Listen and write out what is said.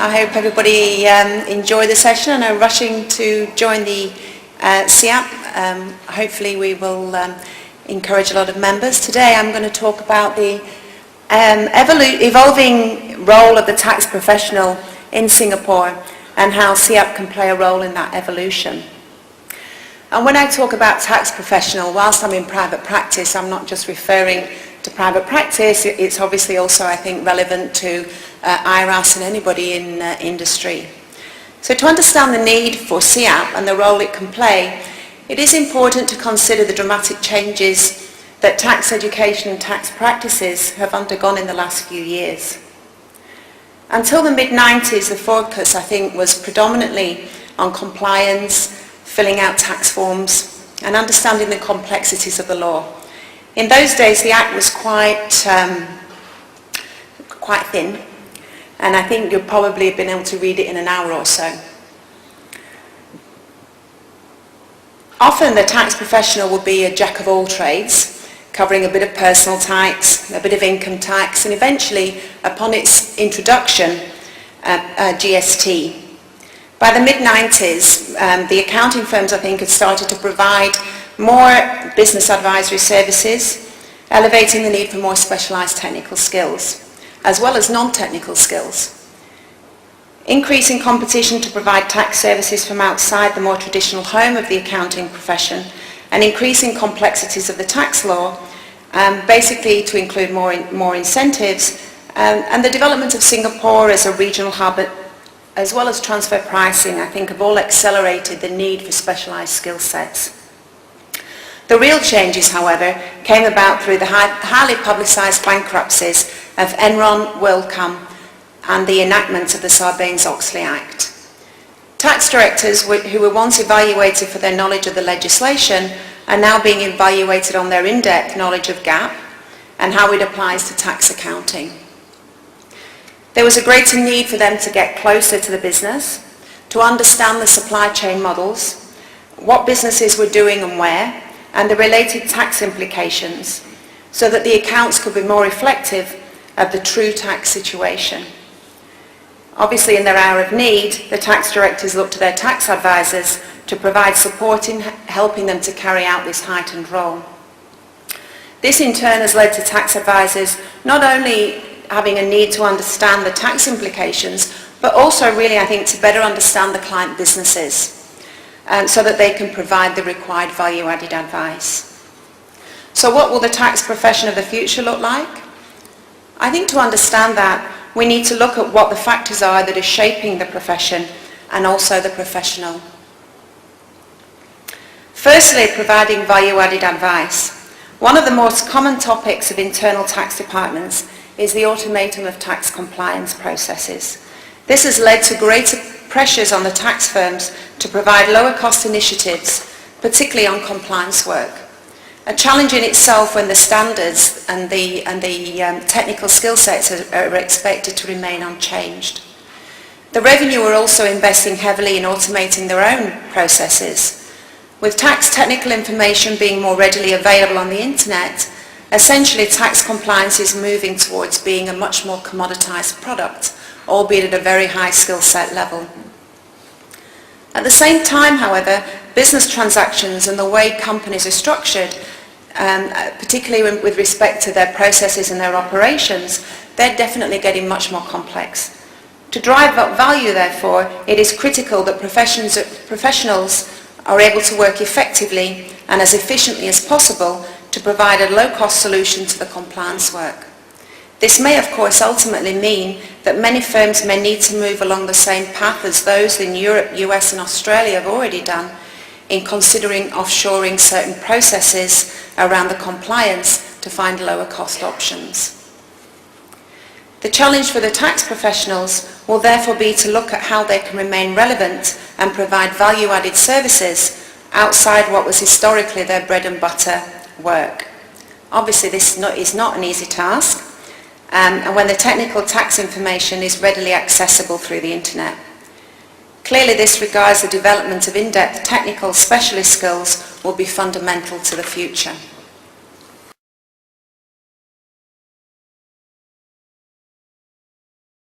I hope everybody enjoyed the session and are rushing to join the CIAP. Hopefully we will encourage a lot of members. Today I'm going to talk about the evolving role of the tax professional in Singapore and how CIAP can play a role in that evolution. And when I talk about tax professional, whilst I'm in private practice, I'm not just referring to private practice, it's obviously also, I think, relevant to IRAS and anybody in industry. So to understand the need for CIAP and the role it can play, it is important to consider the dramatic changes that tax education and tax practices have undergone in the last few years. Until the mid-90s, the focus, I think, was predominantly on compliance, filling out tax forms, and understanding the complexities of the law. In those days, the Act was quite thin, and I think you'll probably have been able to read it in an hour or so. Often the tax professional will be a jack of all trades, covering a bit of personal tax, a bit of income tax, and eventually, upon its introduction, GST. By the mid-90s, the accounting firms, I think, had started to provide more business advisory services, elevating the need for more specialised technical skills, as well as non-technical skills. Increasing competition to provide tax services from outside the more traditional home of the accounting profession, and increasing complexities of the tax law, basically to include more incentives, and the development of Singapore as a regional hub, as well as transfer pricing, I think, have all accelerated the need for specialised skill sets. The real changes, however, came about through the highly publicised bankruptcies of Enron, WorldCom, and the enactment of the Sarbanes-Oxley Act. Tax directors who were once evaluated for their knowledge of the legislation are now being evaluated on their in-depth knowledge of GAAP and how it applies to tax accounting. There was a greater need for them to get closer to the business, to understand the supply chain models, what businesses were doing and where, and the related tax implications, so that the accounts could be more reflective of the true tax situation. Obviously, in their hour of need, the tax directors looked to their tax advisors to provide support in helping them to carry out this heightened role. This in turn has led to tax advisors not only having a need to understand the tax implications, but also really, I think, to better understand the client businesses, so that they can provide the required value-added advice. So what will the tax profession of the future look like? I think to understand that, we need to look at what the factors are that are shaping the profession and also the professional. Firstly, providing value-added advice. One of the most common topics of internal tax departments is the automation of tax compliance processes. This has led to greater pressures on the tax firms to provide lower cost initiatives, particularly on compliance work. A challenge in itself when the standards and the technical skill sets are expected to remain unchanged. The revenue are also investing heavily in automating their own processes. With tax technical information being more readily available on the internet, essentially tax compliance is moving towards being a much more commoditized product, albeit at a very high skill set level. At the same time, however, business transactions and the way companies are structured, particularly with respect to their processes and their operations, they're definitely getting much more complex. To drive up value, therefore, it is critical that professionals are able to work effectively and as efficiently as possible to provide a low-cost solution to the compliance work. This may, of course, ultimately mean that many firms may need to move along the same path as those in Europe, US and Australia have already done in considering offshoring certain processes around the compliance to find lower cost options. The challenge for the tax professionals will therefore be to look at how they can remain relevant and provide value-added services outside what was historically their bread and butter work. Obviously, this is not an easy task, and when the technical tax information is readily accessible through the internet. Clearly, this regards the development of in-depth technical specialist skills will be fundamental to the future.